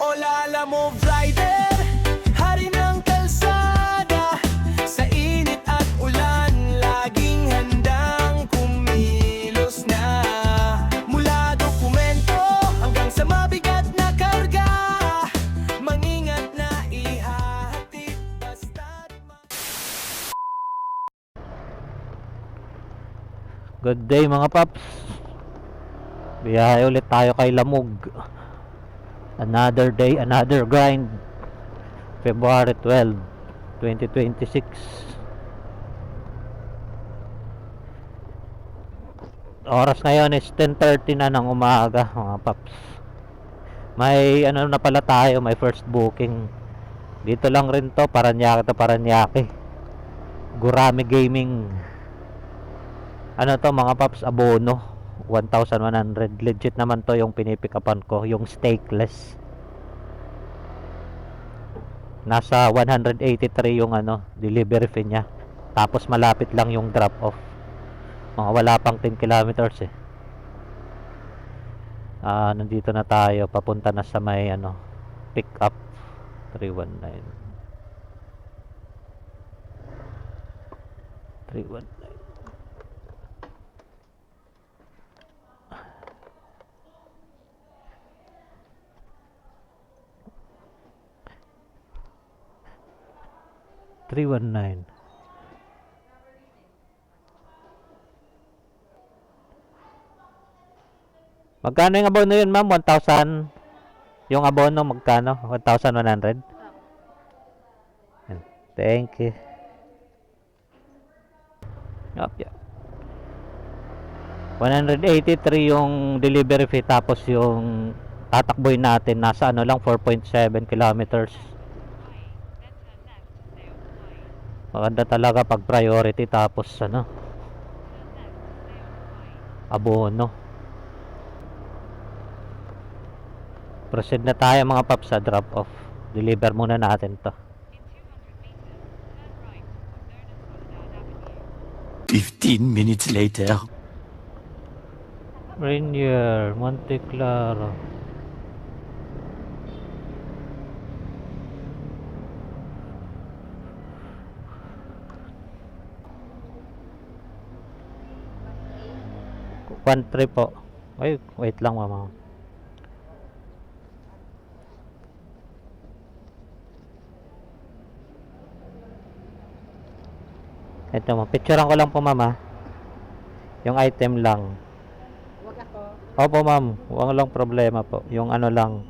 O Lala Move Rider, hari ng kalsada. Sa init at ulan, laging handang kumilos na. Mula dokumento hanggang sa mabigat na karga, mangingat na ihahatid basta't Good day mga paps. Biyahe ulit tayo kay Lamog. Another day, another grind. February 12, 2026. Oras ngayon is 10:30 na ng umaga mga paps. May ano na pala tayo, may first booking. Dito lang rin to, Paranaque. Gurami Gaming. Ano to mga paps, abono 1,100. Legit naman to yung pinipikapan ko, yung stakeless. Nasa 183 yung ano, delivery fee nya. Tapos malapit lang yung drop off. Mga wala pang 10 kilometers eh. Nandito na tayo, papunta na sa may ano, pick up 319. 319. 319. Magkano yung abono yun, ma'am? 1,000? Yung abono, magkano? 1,100? Thank you. Yup, yup. 183 yung delivery fee, tapos yung tatakboy natin nasa ano lang, 4.7 kilometers. Maganda talaga pag priority, tapos ano, abono. Proceed na tayo mga paps sa drop off. Deliver muna natin to. 15 minutes later. Rainier, Monte Claro. One trip po. Ay, wait lang mama. Ito mo, picturean ko lang po mama. Yung item lang. Huwag ako. Opo ma'am, walang problema po. Yung ano lang,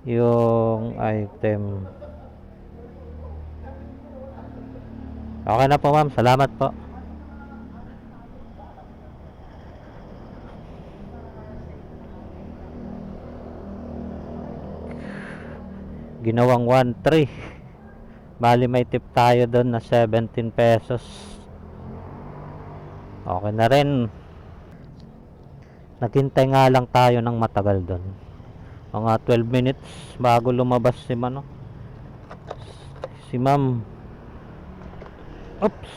yung item. Okay na po ma'am, salamat po. Ginawang 1.3. Bali may tip tayo doon na 17 pesos. Okay na rin. Naghintay nga lang tayo ng matagal doon. Mga 12 minutes bago lumabas si Mano. Si ma'am. Oops.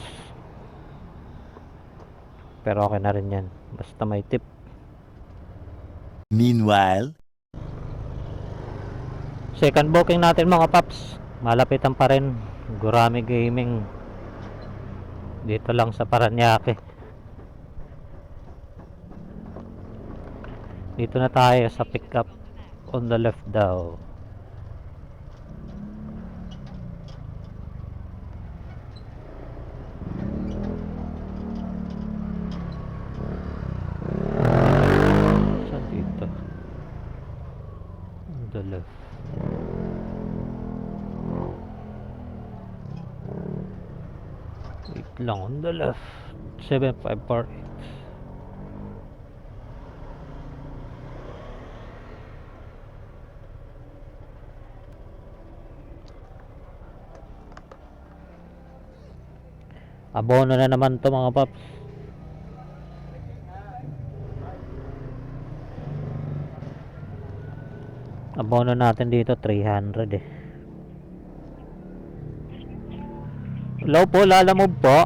Pero okay na rin yan. Basta may tip. Meanwhile, Second booking natin mga paps. Malapitan pa rin. Gurami Gaming. Dito lang sa Paranaque. Dito na tayo sa pick up. On the left daw. Saan dito? On the left. Wait lang, on the left. 7548. Abono na naman to mga paps. Abono natin dito 300 eh. Hello po, Lala Move po.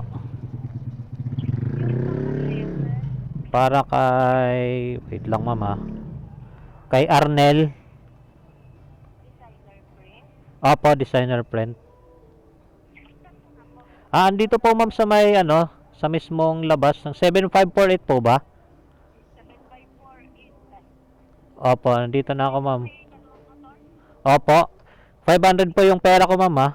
Para kay, wait lang mama, kay Arnel. Opo, designer print. Andito po ma'am sa may ano, sa mismong labas ng 7548 po ba? Opo, nandito na ako ma'am. Opo. 500 po yung pera ko ma'am ha.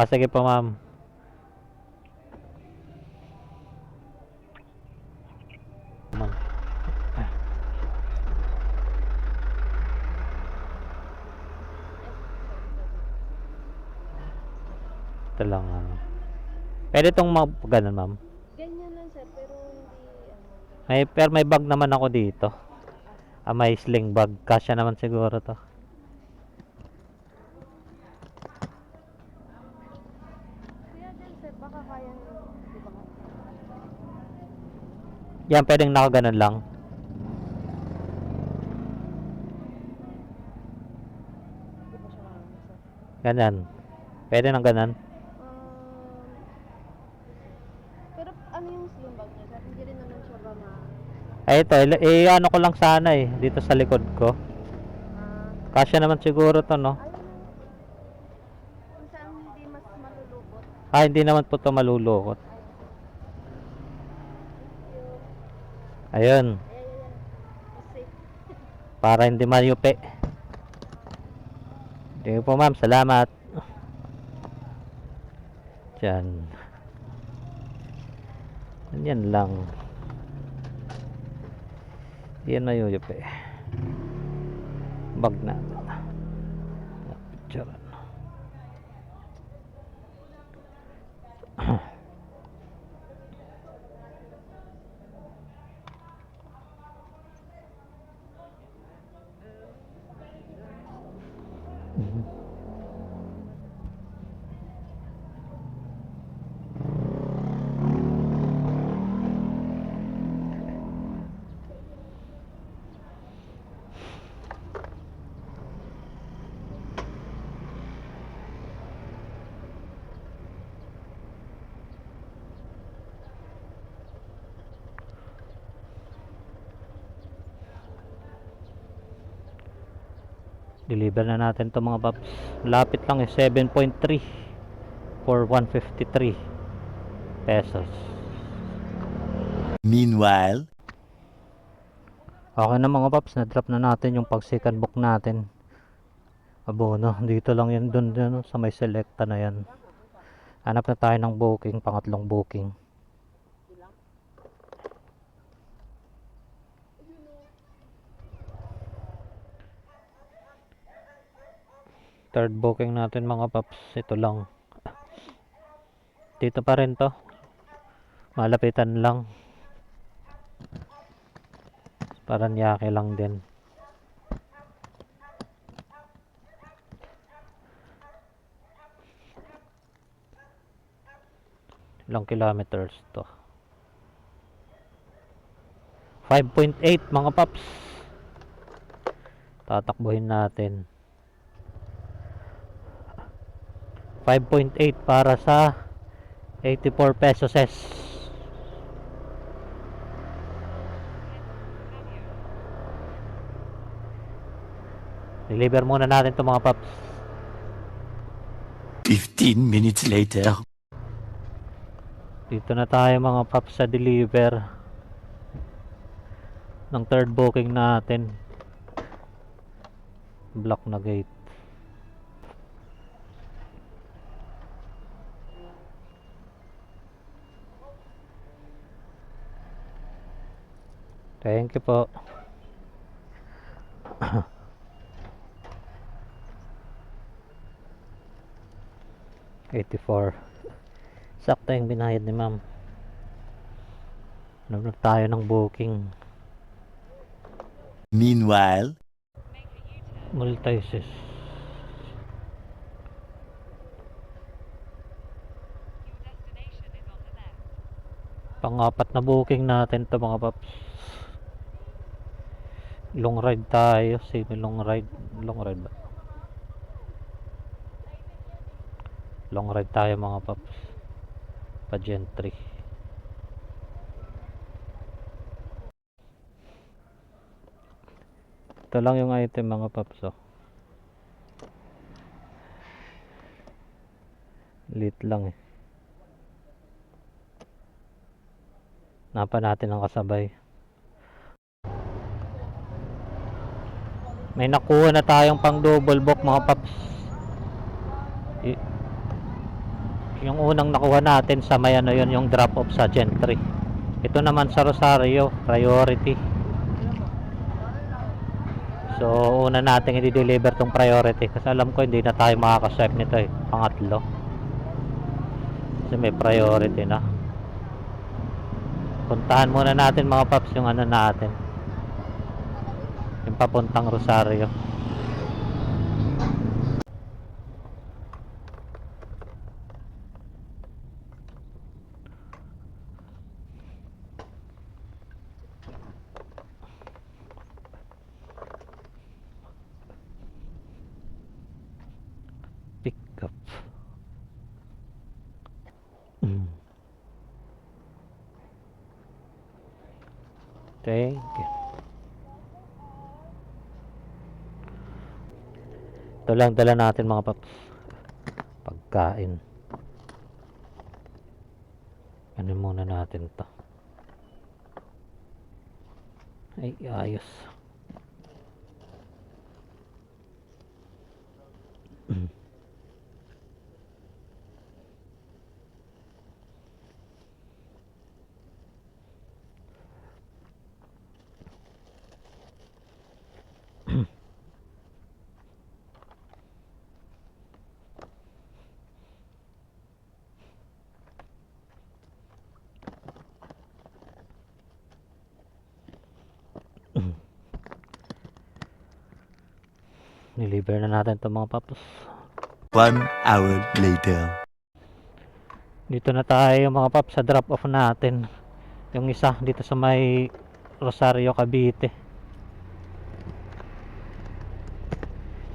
Sige po ma'am. Ma'am. Ito lang Pwede itong ganun ma'am. Ganyan lang sir, pero hindi Pero may bag naman ako dito. May sling bag. Kasya naman siguro to. Kuya din sir, baka kaya nyo, di ba? Yan, pwedeng nakaganon lang. Di ba siya marami sir? Ganyan. Pwede nang ganon. Pero ano yung sling bag niya sir? Hindi rin naman siya ba ma... Ito, ano ko lang sana dito sa likod ko. Kasya naman siguro to, no? Ayun na. Kung saan hindi mas malulukot. Hindi naman po to malulukot. Ayun, Ayan. Kasi, para hindi mayupi. Thank you po ma'am, salamat. Diyan. Yan lang. Yan na yuyupi. Bag na. Picture. Deliver na natin to mga paps. Lapit lang 7.3 for 153 pesos. Meanwhile, Okay na mga paps, na-drop na natin yung pag second book natin. Abono, dito lang yan, dun sa may selecta na yan. Hanap na tayo ng booking, pangatlong booking. Third booking natin mga paps, ito lang. Dito pa rin to. Malapitan lang. Paranaque lang din. Ilang kilometers to? 5.8 mga paps. Tatakbuhin natin. 5.8 para sa 84 pesos. Deliver muna natin to mga paps. 15 minutes later. Dito na tayo mga paps sa deliver ng third booking natin. Block na gate. Thank you po. $84. Sakto yung binayad ni ma'am. Naglag tayo ng booking. Meanwhile, Multisis. Pang-apat na booking natin to mga paps. Long ride tayo, semi long ride. Long ride ba? Long ride tayo mga paps. Pa gentry. Ito lang yung item mga paps, oh. Lit lang eh. Napa natin ang kasabay. May nakuha na tayong pang double book mga paps. Y- yung unang nakuha natin sa may ano yun, yung drop off sa Gentry. Ito naman sa Rosario, priority. So una natin i-deliver tong priority kasi alam ko hindi na tayo makakaswipe nito eh. Pangatlo. Kasi may priority na. Puntahan muna natin mga paps yung ano natin. Yung papuntang Rosario. Pick up. Thank you. Ito lang dala natin mga paps. Pagkain. Ano muna natin to. Ay, ayos. Niliver na natin ito mga paps. 1 hour later. Dito na tayo mga paps sa drop off natin. Yung isa dito sa may Rosario, Cavite.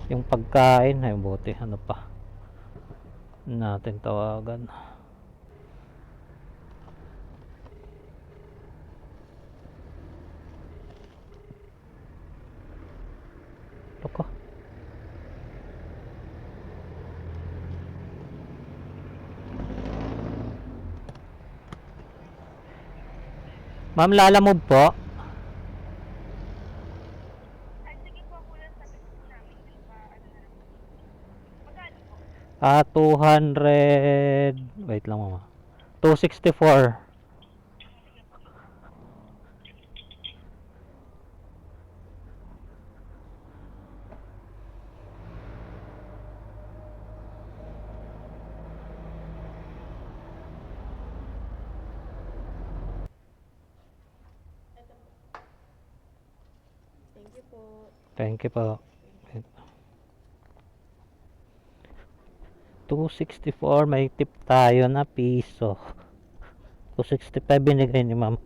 Yung pagkain ay buti ano pa natin tawagan. Loko. Ma'am, lalamove po. Ah, 200. Wait lang mama. 264. Thank you po. Thank you po. 264, may tip tayo na piso. 265 binigay ni ma'am.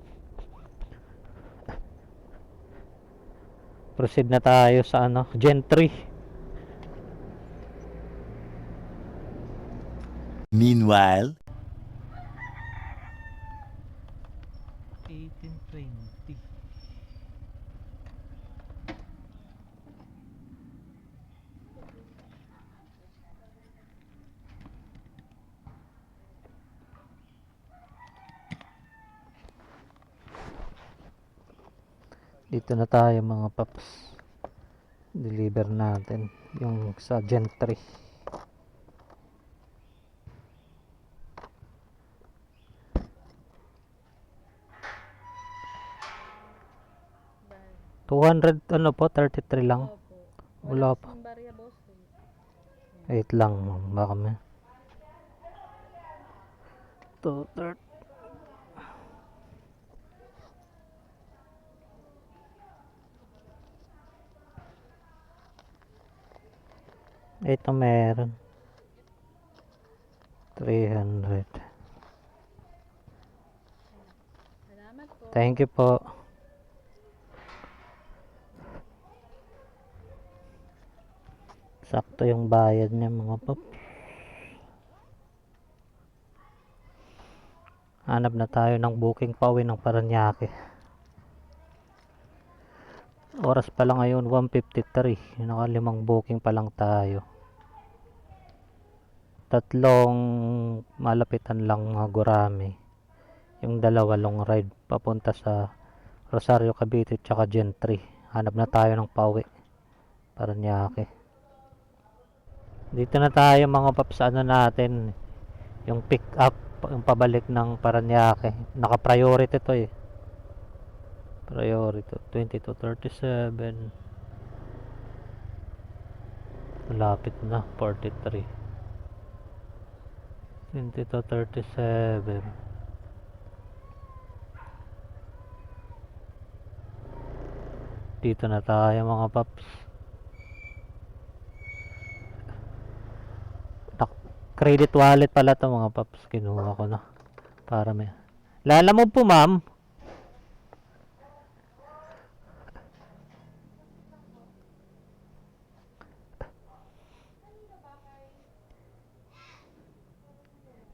Proceed na tayo sa ano, Gentry. Meanwhile, 1820. Dito na tayo mga paps. Deliver natin yung sa Gentry. Bye. 200 ano po, 33 lang. Opo. Wala pa. kasing barya, boss. Wait lang, baka may 230. Ito meron 300. Salamat po. Thank you po. Sakto yung bayad niya mga pop. Hanap na tayo ng booking pauwi ng Paranaque. Oras pa lang ngayon 1:53. Nakalimang booking pa lang tayo. Tatlong malapitan lang mga gurami. Yung dalawa long ride papunta sa Rosario Cavite tsaka Gentry. Hanap na tayo ng pauwi. Paranaque. Dito na tayo mga paps, ano natin, yung pick up, yung pabalik ng Paranaque. Naka-priority to eh. Priority 22:37. Malapit na 43. 22:37. Dito na tayo mga paps. Credit wallet pala to mga paps. Kinuha ko na. Para may... Lala mo po ma'am.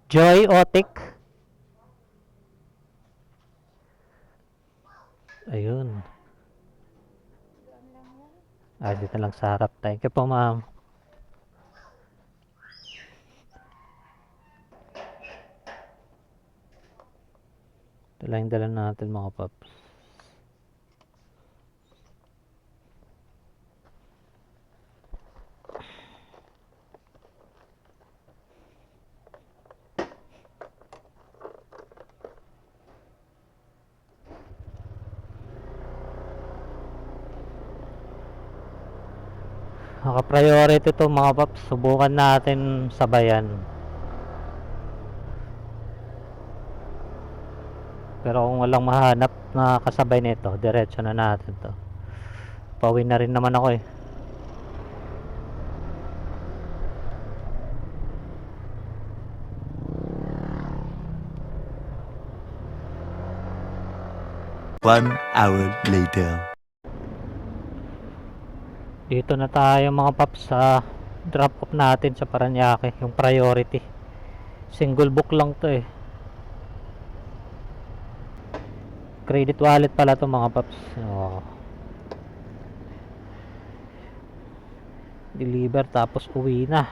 Joy Otik. Ayun. Dito lang sa harap. Thank you po ma'am. Ito lang yung dala natin mga paps. Naka-priority to mga paps. Subukan natin sabayan. Pero kung walang mahanap na kasabay nito, diretso na natin to. Pauwi na rin naman ako eh. One hour later. Dito na tayo mga paps sa drop off natin sa Paranaque, yung priority. Single book lang to eh. Credit wallet pala to mga paps. Deliver tapos uwi na.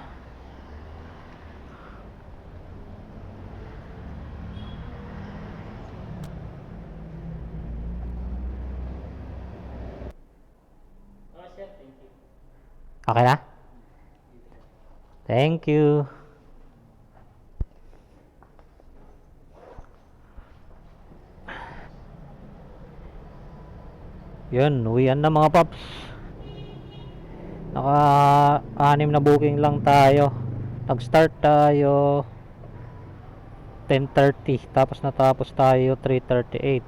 Okay na? Thank you. Yun, uwian na mga paps. Naka-6 na booking lang tayo. Nag-start tayo 10:30 tapos natapos tayo 3:38.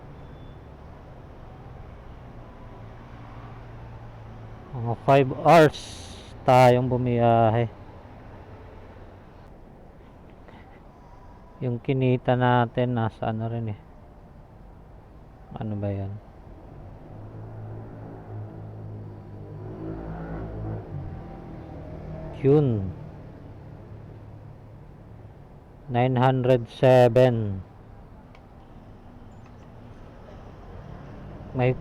Mga 5 hours tayong bumiyahe. Yung kinita natin nasa ano rin eh. Ano ba yan? Yun 907. May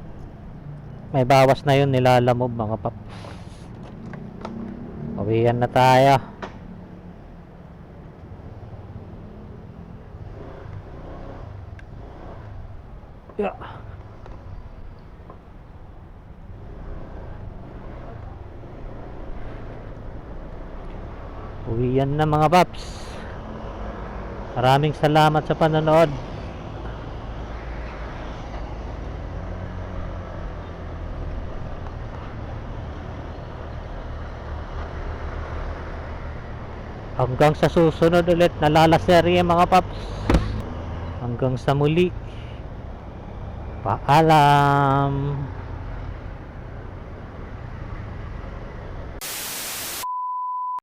bawas na yun, nilalamob mga paps. Uwian na tayo. Yeah. Uwian na mga paps. Maraming salamat sa panonood. Hanggang sa susunod ulit na lalaserye mga paps. Hanggang sa muli. Paalam.